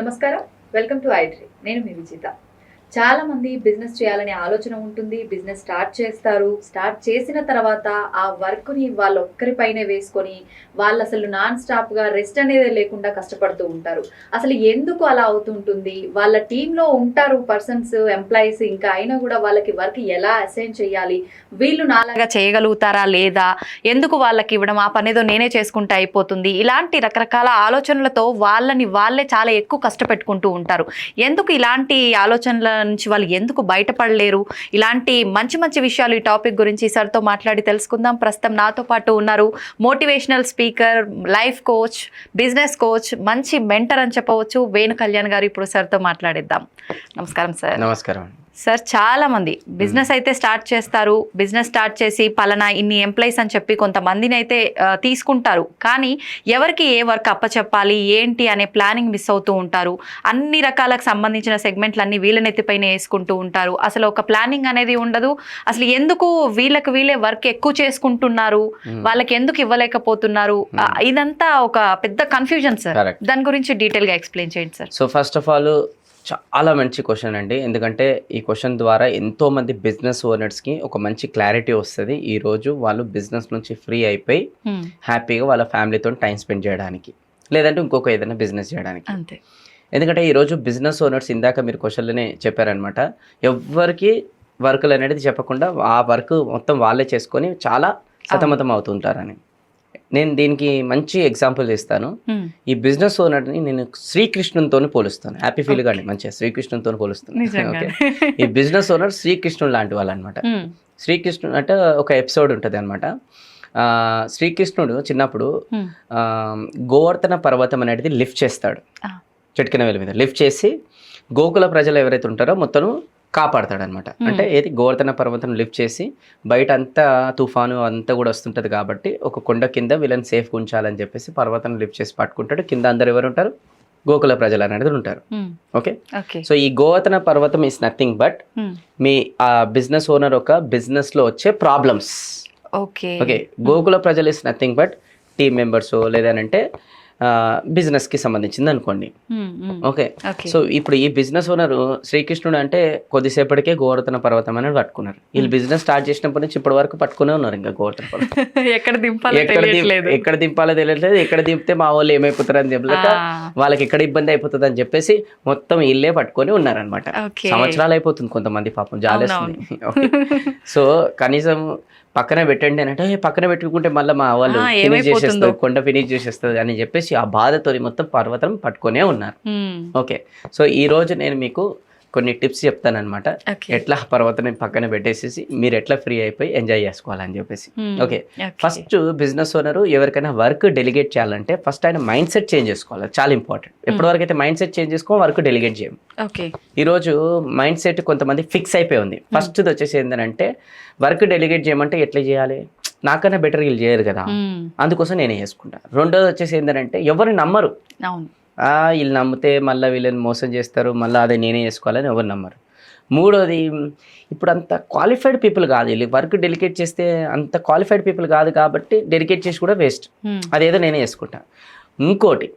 నమస్కారం, welcome to iDream. నేను మీ విజిత. చాలా మంది బిజినెస్ చేయాలనే ఆలోచన ఉంటుంది. బిజినెస్ స్టార్ట్ చేస్తారు. స్టార్ట్ చేసిన తర్వాత ఆ వర్క్ని వాళ్ళొక్కరిపైనే వేసుకొని వాళ్ళు అసలు నాన్ స్టాప్గా రెస్ట్ అనేది లేకుండా కష్టపడుతూ ఉంటారు. అసలు ఎందుకు అలా అవుతుంటుంది? వాళ్ళ టీంలో ఉంటారు పర్సన్స్, ఎంప్లాయీస్, ఇంకా అయినా కూడా వాళ్ళకి వర్క్ ఎలా అసైన్ చేయాలి, వీళ్ళు నాలాగా చేయగలుగుతారా లేదా, ఎందుకు వాళ్ళకి ఇవ్వడం, ఆ పనేదో నేనే చేసుకుంటే అయిపోతుంది, ఇలాంటి రకరకాల ఆలోచనలతో వాళ్ళే చాలా ఎక్కువ కష్టపెట్టుకుంటూ ఉంటారు. ఎందుకు ఇలాంటి ఆలోచనల నుంచి వాళ్ళు ఎందుకు బయటపడలేరు? ఇలాంటి మంచి మంచి విషయాలు ఈ టాపిక్ గురించి సార్తో మాట్లాడి తెలుసుకుందాం. ప్రస్తుతం నాతో పాటు ఉన్నారు motivational speaker, life coach, business coach, మంచి మెంటర్ అని చెప్పవచ్చు, వేణు కళ్యాణ్ గారు. ఇప్పుడు సార్తో మాట్లాడిద్దాం. నమస్కారం సార్. నమస్కారం సార్. చాలా మంది బిజినెస్ అయితే స్టార్ట్ చేస్తారు. బిజినెస్ స్టార్ట్ చేసి పలానా ఇన్ని ఎంప్లాయీస్ అని చెప్పి కొంతమందిని అయితే తీసుకుంటారు. కానీ ఎవరికి ఏ వర్క్ అప్పచెప్పాలి ఏంటి అనే ప్లానింగ్ మిస్ అవుతూ ఉంటారు. అన్ని రకాలకు సంబంధించిన సెగ్మెంట్లు అన్ని వీళ్ళ నెత్తిపైన వేసుకుంటూ ఉంటారు. అసలు ఒక ప్లానింగ్ అనేది ఉండదు. అసలు ఎందుకు వీళ్ళే వర్క్ ఎక్కువ చేసుకుంటున్నారు, వాళ్ళకి ఎందుకు ఇవ్వలేకపోతున్నారు, ఇదంతా ఒక పెద్ద కన్ఫ్యూజన్ సార్. దాని గురించి డీటెయిల్గా ఎక్స్ప్లెయిన్ చేయండి sir. So first of all చాలా మంచి క్వశ్చన్ అండి. ఎందుకంటే ఈ క్వశ్చన్ ద్వారా ఎంతోమంది బిజినెస్ ఓనర్స్కి ఒక మంచి క్లారిటీ వస్తుంది. ఈరోజు వాళ్ళు బిజినెస్ నుంచి ఫ్రీ అయిపోయి హ్యాపీగా వాళ్ళ ఫ్యామిలీతో టైం స్పెండ్ చేయడానికి, లేదంటే ఇంకొక ఏదైనా బిజినెస్ చేయడానికి. అంతే. ఎందుకంటే ఈరోజు బిజినెస్ ఓనర్స్, ఇందాక మీరు క్వశ్చన్లోనే చెప్పారనమాట, ఎవరికి వర్కులు అనేది చెప్పకుండా ఆ వర్క్ మొత్తం వాళ్ళే చేసుకొని చాలా సతమతం అవుతుంటారని. నేను దీనికి మంచి ఎగ్జాంపుల్ ఇస్తాను. ఈ బిజినెస్ ఓనర్ని నేను శ్రీకృష్ణునితో పోలుస్తాను. హ్యాపీ ఫీల్ గాని మంచిగా శ్రీకృష్ణునితో పోలుస్తాను. ఓకే, ఈ బిజినెస్ ఓనర్ శ్రీకృష్ణుడు లాంటి వాళ్ళు అనమాట. శ్రీకృష్ణుడు అంటే ఒక ఎపిసోడ్ ఉంటుంది అనమాట. శ్రీకృష్ణుడు చిన్నప్పుడు గోవర్ధన పర్వతం అనేది లిఫ్ట్ చేస్తాడు. చెట్కిన వేల మీద లిఫ్ట్ చేసి గోకుల ప్రజలు ఎవరైతే ఉంటారో మొత్తం కాపాడతాడు అనమాట. అంటే ఏది గోవర్ధన పర్వతం లిఫ్ట్ చేసి బయట అంతా తుఫాను అంతా కూడా వస్తుంటుంది కాబట్టి ఒక కొండ కింద వీళ్ళని సేఫ్గా ఉంచాలని చెప్పేసి పర్వతం లిఫ్ట్ చేసి పట్టుకుంటాడు. కింద అందరు ఎవరు ఉంటారు? గోకుల ప్రజలు అనేది ఉంటారు. ఓకే, సో ఈ గోవర్ధన పర్వతం ఈస్ నథింగ్ బట్ మీ ఆ బిజినెస్ ఓనర్ ఒక బిజినెస్లో వచ్చే ప్రాబ్లమ్స్. ఓకే, గోకుల ప్రజలు is nothing but team members లేదనంటే బిజినెస్కి సంబంధించింది అనుకోండి. ఓకే, సో ఇప్పుడు ఈ బిజినెస్ ఓనర్ శ్రీకృష్ణుడు అంటే కొద్దిసేపటికే గోవర్ధన పర్వతం అనేది పట్టుకున్నారు. వీళ్ళు బిజినెస్ స్టార్ట్ చేసినప్పటి నుంచి ఇప్పటి వరకు పట్టుకునే ఉన్నారు. ఇంకా గోవర్ధన పర్వతం ఎక్కడ దింపాలో తెలియట్లేదు. ఎక్కడ దింపితే మా వాళ్ళు ఏమైపోతారు అని చెప్పలేక వాళ్ళకి ఎక్కడ ఇబ్బంది అయిపోతుంది అని చెప్పేసి మొత్తం వీళ్ళే పట్టుకొని ఉన్నారనమాట. సంవత్సరాలు అయిపోతుంది, కొంతమంది పాపం జాలేస్తుంది. సో కనీసం పక్కనే పెట్టండి అని అంటే పక్కన పెట్టుకుంటే మళ్ళీ మా వాళ్ళు ఫినిష్ చేసేస్తారు, కొండ ఫినిష్ చేసేస్తుంది అని చెప్పేసి ఆ బాధతో మొత్తం పర్వతం పట్టుకునే ఉన్నారు. ఓకే, సో ఈ రోజు నేను మీకు కొన్ని టిప్స్ చెప్తానమాట, ఎట్లా పర్వతం పక్కన పెట్టేసేసి మీరు ఎట్లా ఫ్రీ అయిపోయి ఎంజాయ్ చేసుకోవాలని చెప్పేసి. ఓకే, ఫస్ట్ బిజినెస్ ఓనర్ ఎవరికైనా వర్క్ డెలిగేట్ చేయాలంటే ఫస్ట్ ఆయన మైండ్ సెట్ చేంజ్ చేసుకోవాలి. చాలా ఇంపార్టెంట్. ఎప్పటివరకు అయితే మైండ్ సెట్ చేంజ్ చేసుకో వర్క్ డెలిగేట్ చేయం. ఈరోజు మైండ్ సెట్ కొంతమంది ఫిక్స్ అయిపోయి ఉంది. ఫస్ట్ వచ్చేసి ఏంటంటే వర్క్ డెలిగేట్ చేయమంటే ఎట్లా చేయాలి, నాకన్నా బెటర్ వీళ్ళు చేయరు కదా, అందుకోసం నేనే చేసుకుంటా. రెండోది వచ్చేసి ఏంటంటే ఎవరిని నమ్మరు. వీళ్ళు నమ్మితే మళ్ళీ వీళ్ళని మోసం చేస్తారు, మళ్ళీ అదే నేనే చేసుకోవాలని ఎవరు నమ్మరు. మూడోది, ఇప్పుడు అంత క్వాలిఫైడ్ పీపుల్ కాదు, వీళ్ళు వర్క్ డెలిగేట్ చేస్తే అంత క్వాలిఫైడ్ పీపుల్ కాదు కాబట్టి డెలిగేట్ చేసి కూడా వేస్ట్, అదేదో నేనే చేసుకుంటా. ఇంకోటి,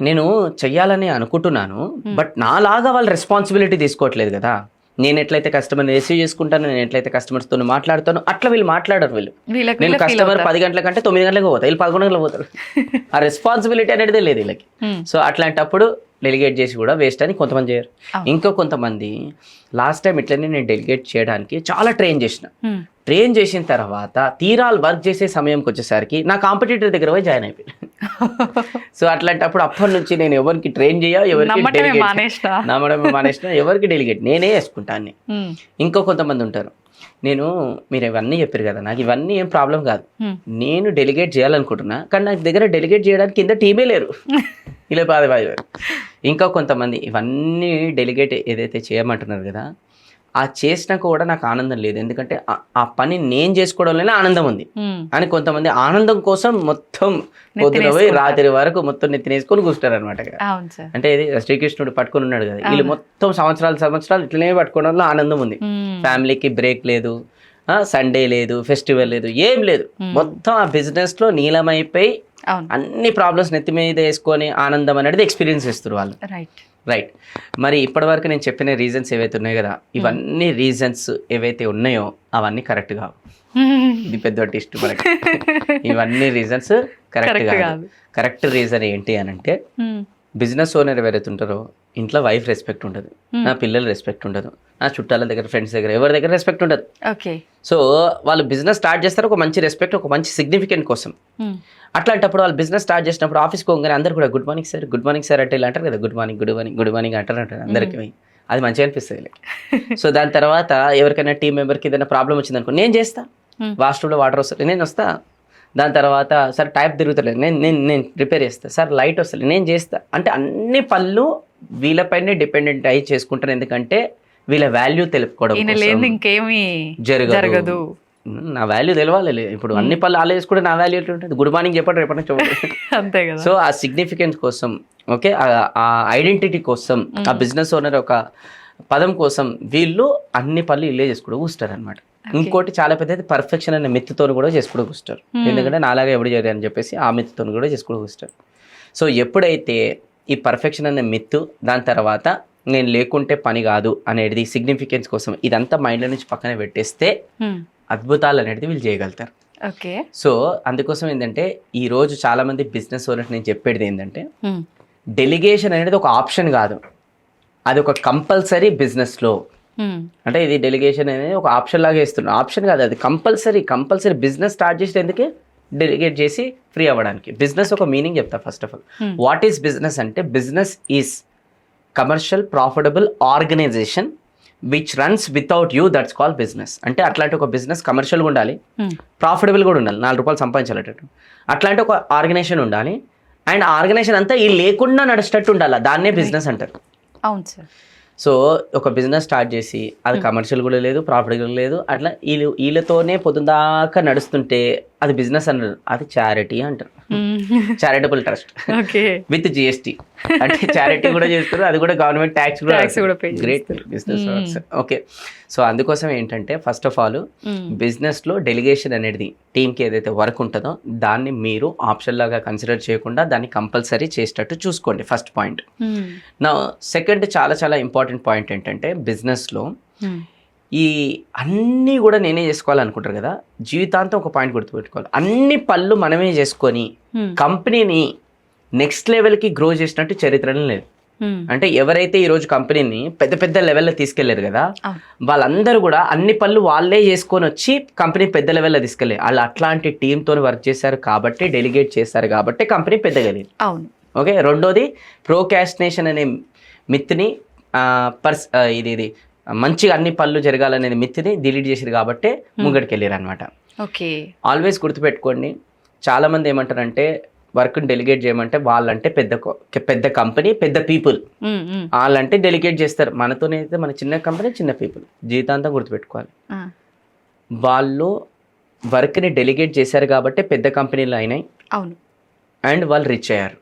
నేను చెయ్యాలని అనుకుంటున్నాను బట్ నాలాగా వాళ్ళు రెస్పాన్సిబిలిటీ తీసుకోవట్లేదు కదా. నేను ఎట్లయితే కస్టమర్ని రిసీవ్ చేసుకుంటాను, నేను ఎట్లయితే కస్టమర్స్తో మాట్లాడతాను అట్లా వీళ్ళు మాట్లాడరు. నేను కస్టమర్ 10 గంటల కంటే 9 గంటలకు పోతా, వీళ్ళు 11 గంటలకు పోతారు. ఆ రెస్పాన్సిబిలిటీ అనేది లేదు వీళ్ళకి. సో అట్లాంటప్పుడు డెలిగేట్ చేసి కూడా వేస్ట్ అని కొంతమంది చేయరు. ఇంకో కొంతమంది లాస్ట్ టైం ఇట్లనే నేను డెలిగేట్ చేయడానికి చాలా ట్రైన్ చేసిన తర్వాత తీరాలు వర్క్ చేసే సమయంకి వచ్చేసరికి నా కాంపిటీటర్ దగ్గర పోయి జాయిన్ అయిపోయాను. సో అట్లాంటప్పుడు అప్పటి నుంచి నేను ఎవరికి ట్రైన్ నమ్మడమే మానేసిన, ఎవరికి డెలిగేట్ నేనే వేసుకుంటాను. ఇంకో కొంతమంది ఉంటారు, మీరు ఇవన్నీ చెప్పారు కదా, నాకు ఇవన్నీ ఏం ప్రాబ్లం కాదు, నేను డెలిగేట్ చేయాలనుకుంటున్నా కానీ నాకు దగ్గర డెలిగేట్ చేయడానికి కింద టీమే లేరు, ఇలా బాధ. ఇంకా కొంతమంది ఇవన్నీ డెలిగేట్ ఏదైతే చేయమంటున్నారు కదా, ఆ చేసినాక కూడా నాకు ఆనందం లేదు, ఎందుకంటే ఆ పని నేను చేసుకోవడంలోనే ఆనందం ఉంది అని కొంతమంది ఆనందం కోసం మొత్తం పొద్దున పోయి రాత్రి వరకు మొత్తం నెత్తినేసుకొని కూర్చుంటారు అనమాట. అంటే ఇది శ్రీకృష్ణుడు పట్టుకొని ఉన్నాడు కదా, వీళ్ళు మొత్తం సంవత్సరాలు ఇట్లనే పట్టుకోవడంలో ఆనందం ఉంది. ఫ్యామిలీకి బ్రేక్ లేదు, సండే లేదు, ఫెస్టివల్ లేదు, ఏం లేదు, మొత్తం ఆ బిజినెస్ లో నీలమైపోయి అవును. అన్ని ప్రాబ్లమ్స్ నెత్తి మీద వేసుకొని ఆనందం అనేది ఎక్స్పీరియన్స్ చేస్తారు వాళ్ళు. రైట్. మరి ఇప్పటివరకు నేను చెప్పిన రీజన్స్ ఏవైతే ఉన్నాయో కదా, ఇవన్నీ రీజన్స్ ఏవైతే ఉన్నాయో అవన్నీ కరెక్ట్ కావు. ఇది పెద్ద టెస్ట్ మనకి. ఇవన్నీ రీజన్స్ కరెక్ట్ కాదు. కరెక్ట్ రీజన్ ఏంటి అని అంటే, బిజినెస్ ఓనర్ ఎవరైతే ఉంటారో ఇంట్లో వైఫ్ రెస్పెక్ట్ ఉండదు, నా పిల్లలు రెస్పెక్ట్ ఉండదు, నా చుట్టాల దగ్గర ఫ్రెండ్స్ దగ్గర ఎవరి దగ్గర రెస్పెక్ట్ ఉండదు. సో వాళ్ళు బిజినెస్ స్టార్ట్ చేస్తారు ఒక మంచి రెస్పెక్ట్, ఒక మంచి సిగ్నిఫికెంట్ కోసం. అట్లాంటప్పుడు వాళ్ళు బిజినెస్ స్టార్ట్ చేసినప్పుడు ఆఫీస్కి పోగానే అందరు కూడా గుడ్ మార్నింగ్ సార్ అంటే ఇలా అంటారు కదా, గుడ్ మార్నింగ్ అంటారు అందరికి. అది మంచిగా అనిపిస్తుంది. సో దాని తర్వాత ఎవరికైనా టీం మెంబర్కి ఏదైనా ప్రాబ్లం వచ్చిందనుకో, నేను చేస్తా, వాష్రూమ్లో వాటర్ వస్తుంది నేను వస్తా. దాని తర్వాత సార్ టైప్ తిరుగుతలేదు, నేను రిపేర్ చేస్తా, సార్ లైట్ వస్తుంది నేను చేస్తా. అంటే అన్ని పనులు వీళ్ళపైనే డిపెండెంట్ అయ్యి చేసుకుంటారు. ఎందుకంటే వీళ్ళ వాల్యూ తెలుపుకోవడం ఇంకేమీ జరగదు. నా వాల్యూ తెలవాలి. ఇప్పుడు అన్ని పనులు అలా చేసుకుంటే నా వాల్యూ ఎట్లా ఉంటుంది? గుడ్ మార్నింగ్ చెప్పండి రేపటి నుంచి అంతే కదా. సో ఆ సిగ్నిఫికెన్స్ కోసం, ఓకే, ఆ ఐడెంటిటీ కోసం, ఆ బిజినెస్ ఓనర్ ఒక పదం కోసం వీళ్ళు అన్ని పనులు ఇల్లే చేసుకోవడం కూస్తారు అనమాట. ఇంకోటి చాలా పెద్దది, పర్ఫెక్షన్ అనే మిత్తుతో కూడా చేసుకోవడం కూస్తారు. ఎందుకంటే నాలాగా ఎవడు చేయరు అని చెప్పేసి ఆ మిత్తుతో కూడా చేసుకోవడం కూస్తారు. సో ఎప్పుడైతే ఈ పర్ఫెక్షన్ అనే మిత్తు, దాని తర్వాత నేను లేకుంటే పని కాదు అనేది సిగ్నిఫికెన్స్ కోసం ఇదంతా మైండ్లో నుంచి పక్కన పెట్టేస్తే అద్భుతాలు అనేది వీళ్ళు చేయగలుగుతారు. ఓకే. సో అందుకోసం ఏంటంటే ఈ రోజు చాలా మంది బిజినెస్ ఓనర్స్ నేను చెప్పేది ఏంటంటే, డెలిగేషన్ అనేది ఒక ఆప్షన్ కాదు, అది ఒక కంపల్సరీ బిజినెస్లో. అంటే ఇది డెలిగేషన్ అనేది ఒక ఆప్షన్ లాగా ఇస్తున్నాం, ఆప్షన్ కాదు, అది కంపల్సరీ బిజినెస్ స్టార్ట్ చేసేందుకే డెలిగేట్ చేసి ఫ్రీ అవ్వడానికి. బిజినెస్ ఒక మీనింగ్ చెప్తా. First of all, what is business అంటే, business is commercial profitable organisation which runs without you, that's call business. అంటే అట్లాంటి ఒక బిజినెస్ కమర్షియల్గా ఉండాలి, ప్రాఫిటబుల్ కూడా ఉండాలి, 4 రూపాయలు సంపాదించాలట. అట్లాంటి ఒక ఆర్గనైజేషన్ ఉండాలి, అండ్ ఆర్గనైజేషన్ అంతా ఈ లేకుండా నడిచేటట్టు ఉండాలి, దాన్నే బిజినెస్ అంటారు. అవును సార్. సో ఒక బిజినెస్ స్టార్ట్ చేసి అది కమర్షియల్ కూడా లేదు, ప్రాఫిట్ కూడా లేదు, అట్లా వీళ్ళతోనే పొద్దుదాకా నడుస్తుంటే అది బిజినెస్ అన్నారు. అది చారిటీ అంటారు, చారిటబుల్ ట్రస్ట్ విత్ జిఎస్టీ. అంటే చారిటీ కూడా చేస్తారు, అది కూడా గవర్నమెంట్ ట్యాక్స్ కూడా. Great business. ఓకే. సో అందుకోసం ఏంటంటే, ఫస్ట్ ఆఫ్ ఆల్ బిజినెస్లో డెలిగేషన్ అనేది టీంకి ఏదైతే వర్క్ ఉంటుందో దాన్ని మీరు ఆప్షన్ లాగా కన్సిడర్ చేయకుండా దాన్ని కంపల్సరీ చేసేటట్టు చూసుకోండి, ఫస్ట్ పాయింట్. నా సెకండ్ చాలా చాలా ఇంపార్టెంట్ పాయింట్ ఏంటంటే, బిజినెస్లో ఈ అన్నీ కూడా నేనే చేసుకోవాలనుకుంటారు కదా, జీవితాంతం ఒక పాయింట్ గుర్తుపెట్టుకోవాలి, అన్ని పనులు మనమే చేసుకొని కంపెనీని నెక్స్ట్ లెవెల్కి గ్రో చేసినట్టు చరిత్రలో లేదు. అంటే ఎవరైతే ఈరోజు కంపెనీని పెద్ద పెద్ద లెవెల్లో తీసుకెళ్లారు కదా, వాళ్ళందరూ కూడా అన్ని పనులు వాళ్ళే చేసుకొని వచ్చి కంపెనీ పెద్ద లెవెల్లో తీసుకెళ్ళారు. వాళ్ళు అట్లాంటి టీంతో వర్క్ చేశారు కాబట్టి, డెలిగేట్ చేశారు కాబట్టి కంపెనీ పెద్దగలిగింది. అవును. ఓకే. రెండోది, ప్రోకాస్టినేషన్ అనే మిత్ని ఇది మంచిగా అన్ని పనులు జరగాలనేది మిత్తిని డిలీట్ చేసారు కాబట్టి ముంగడికి వెళ్ళారు అనమాట. ఓకే. ఆల్వేస్ గుర్తుపెట్టుకోండి, చాలా మంది ఏమంటారంటే వర్క్ని డెలిగేట్ చేయమంటే వాళ్ళంటే పెద్ద కంపెనీ, పెద్ద పీపుల్, వాళ్ళంటే డెలిగేట్ చేస్తారు. మనతోనైతే మన చిన్న కంపెనీ, చిన్న పీపుల్. జీవితాంతం గుర్తుపెట్టుకోవాలి, వాళ్ళు వర్క్ని డెలిగేట్ చేశారు కాబట్టి పెద్ద కంపెనీలు అయినాయి. అవును. అండ్ వాళ్ళు రిచ్ అయ్యారు.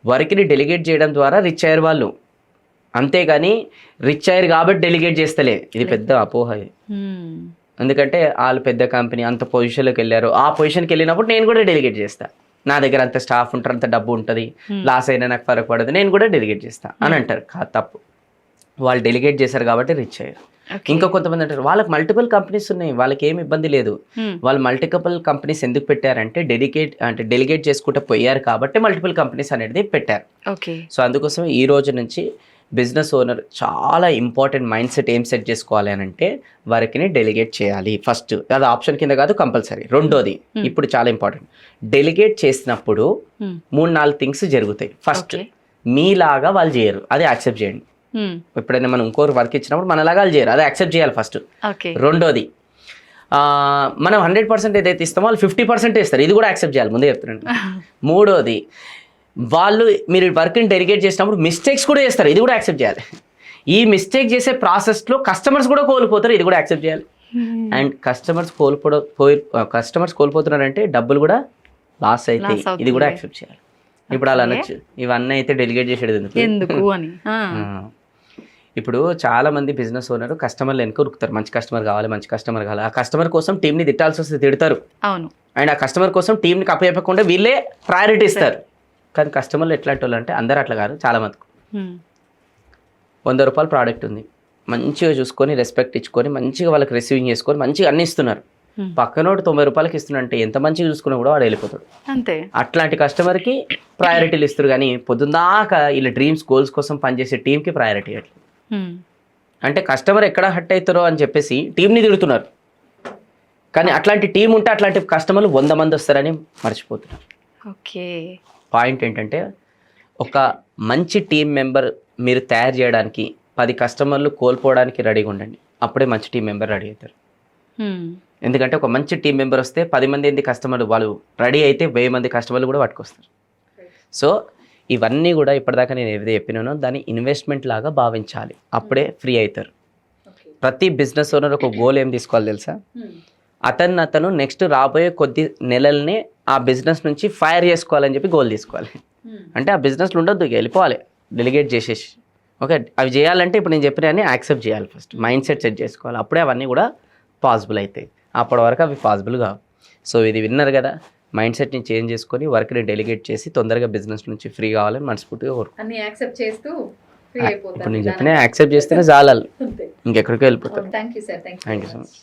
వర్క్ని డెలిగేట్ చేయడం ద్వారా రిచ్ అయ్యారు వాళ్ళు, అంతేగాని రిచ్ అయ్యారు కాబట్టి డెలిగేట్ చేస్తలే. ఇది పెద్ద అపోహ. ఎందుకంటే వాళ్ళు పెద్ద కంపెనీ అంత పొజిషన్లోకి వెళ్ళారు, ఆ పొజిషన్కి వెళ్ళినప్పుడు నేను కూడా డెలిగేట్ చేస్తా, నా దగ్గర అంత స్టాఫ్ ఉంటారు, అంత డబ్బు ఉంటుంది, లాస్ అయినా నాకు ఫరక్ పడదు, నేను కూడా డెలిగేట్ చేస్తా అని అంటారు. తప్పు. వాళ్ళు డెలిగేట్ చేశారు కాబట్టి రిచ్ అయ్యారు. ఇంకా కొంతమంది అంటారు వాళ్ళకి మల్టిపుల్ కంపెనీస్ ఉన్నాయి, వాళ్ళకి ఏమి ఇబ్బంది లేదు. వాళ్ళు మల్టిపుల్ కంపెనీస్ ఎందుకు పెట్టారంటే డెలిగేట్ చేసుకుంటూ పోయారు కాబట్టి మల్టిపుల్ కంపెనీస్ అనేది పెట్టారు. సో అందుకోసం ఈ రోజు నుంచి బిజినెస్ ఓనర్ చాలా ఇంపార్టెంట్ మైండ్ సెట్ ఏం సెట్ చేసుకోవాలి అని అంటే, వర్క్ని డెలిగేట్ చేయాలి ఫస్ట్. అది ఆప్షన్ కింద కాదు, కంపల్సరీ. రెండోది, ఇప్పుడు చాలా ఇంపార్టెంట్, డెలిగేట్ చేసినప్పుడు 3-4 థింగ్స్ జరుగుతాయి. ఫస్ట్, మీలాగా వాళ్ళు చేయరు, అది యాక్సెప్ట్ చేయండి. ఎప్పుడైనా మనం ఇంకోరు వర్క్ ఇచ్చినప్పుడు మనలాగా వాళ్ళు చేయరు, అది యాక్సెప్ట్ చేయాలి ఫస్ట్. రెండోది, మనం 100% ఏదైతే ఇస్తామో వాళ్ళు 50% ఇస్తారు, ఇది కూడా యాక్సెప్ట్ చేయాలి, ముందే చెప్తున్నాను. మూడోది, వాళ్ళు మీరు వర్క్ని డెలిగేట్ చేసినప్పుడు మిస్టేక్స్ కూడా చేస్తారు, ఇది కూడా యాక్సెప్ట్ చేయాలి. ఈ మిస్టేక్ చేసే ప్రాసెస్లో కస్టమర్స్ కూడా కోల్పోతారు, ఇది కూడా యాక్సెప్ట్ చేయాలి. అండ్ కస్టమర్స్ కోల్పోతున్నారంటే డబ్బులు కూడా లాస్ అయితే, ఇది కూడా యాక్సెప్ట్ చేయాలి. ఇప్పుడు అలా అనొచ్చు, ఇవన్నీ అయితే డెలిగేట్ చేసేది ఎందుకు అని. ఇప్పుడు చాలా మంది బిజినెస్ ఓనర్ కస్టమర్లు వెనుక ఉరుకుతారు, మంచి కస్టమర్ కావాలి, మంచి కస్టమర్ కావాలి. ఆ కస్టమర్ కోసం టీంని తిట్టాల్సి వస్తే తిడతారు, అవును. అండ్ ఆ కస్టమర్ కోసం టీంని కప్పచెప్పకుండా వీళ్ళే ప్రయారిటీ ఇస్తారు. కానీ కస్టమర్లు ఎట్లాంటి వాళ్ళు అంటే అందరూ అట్లా కాదు, చాలా మందికి ₹100 ప్రోడక్ట్ ఉంది, మంచిగా చూసుకొని రెస్పెక్ట్ ఇచ్చుకొని మంచిగా వాళ్ళకి రిసీవింగ్ చేసుకొని మంచిగా అన్ని ఇస్తున్నారు. పక్కనోడు ₹90 ఇస్తున్నంటే ఎంత మంచిగా చూసుకున్నా కూడా వాడు వెళ్ళిపోతాడు. అంతే. అట్లాంటి కస్టమర్కి ప్రయారిటీలు ఇస్తారు, కానీ పొద్దుందాకా వీళ్ళ డ్రీమ్స్ గోల్స్ కోసం పనిచేసే టీంకి ప్రయారిటీ ఇవ్వట్లేదు. అంటే కస్టమర్ ఎక్కడ హట్ అవుతారో అని చెప్పేసి టీంని తిడుతున్నారు, కానీ అట్లాంటి టీం ఉంటే అట్లాంటి కస్టమర్లు 100 మంది వస్తారని మర్చిపోతున్నారు. ఓకే. పాయింట్ ఏంటంటే ఒక మంచి టీం మెంబర్ మీరు తయారు చేయడానికి 10 కస్టమర్లు కోల్పోవడానికి రెడీగా ఉండండి, అప్పుడే మంచి టీం మెంబర్ రెడీ అవుతారు. ఎందుకంటే ఒక మంచి టీం మెంబర్ వస్తే 10 మంది కస్టమర్లు వాళ్ళు రెడీ అయితే 1000 మంది కస్టమర్లు కూడా పట్టుకొస్తారు. సో ఇవన్నీ కూడా ఇప్పటిదాకా నేను ఏదైతే చెప్పినానో దాన్ని ఇన్వెస్ట్మెంట్ లాగా భావించాలి, అప్పుడే ఫ్రీ అవుతారు. ప్రతి బిజినెస్ ఓనర్ ఒక గోల్ ఏం తీసుకోవాలి తెలుసా? అతను నెక్స్ట్ రాబోయే కొద్ది నెలల్ని ఆ బిజినెస్ నుంచి ఫైర్ చేసుకోవాలని చెప్పి గోల్ తీసుకోవాలి. అంటే ఆ బిజినెస్లో ఉండొద్దు, వెళ్ళిపోవాలి, డెలిగేట్ చేసేసి. ఓకే, అవి చేయాలంటే ఇప్పుడు నేను చెప్పినవన్నీ యాక్సెప్ట్ చేయాలి, ఫస్ట్ మైండ్ సెట్ చేసుకోవాలి, అప్పుడే అవన్నీ కూడా పాసిబుల్ అవుతాయి. అప్పటి వరకు అవి పాసిబుల్ కావు. సో ఇది విన్నారు కదా, మైండ్ సెట్ని చేంజ్ చేసుకొని వర్క్ని డెలిగేట్ చేసి తొందరగా బిజినెస్ నుంచి ఫ్రీ కావాలని మనస్ఫూర్తిగా కోరుకుంటున్నాను. ఇప్పుడు నేను చెప్పిన యాక్సెప్ట్ చేస్తేనే చాలు, ఇంకెక్కడికి వెళ్ళిపోతారు. Thank you sir. Thank you so much.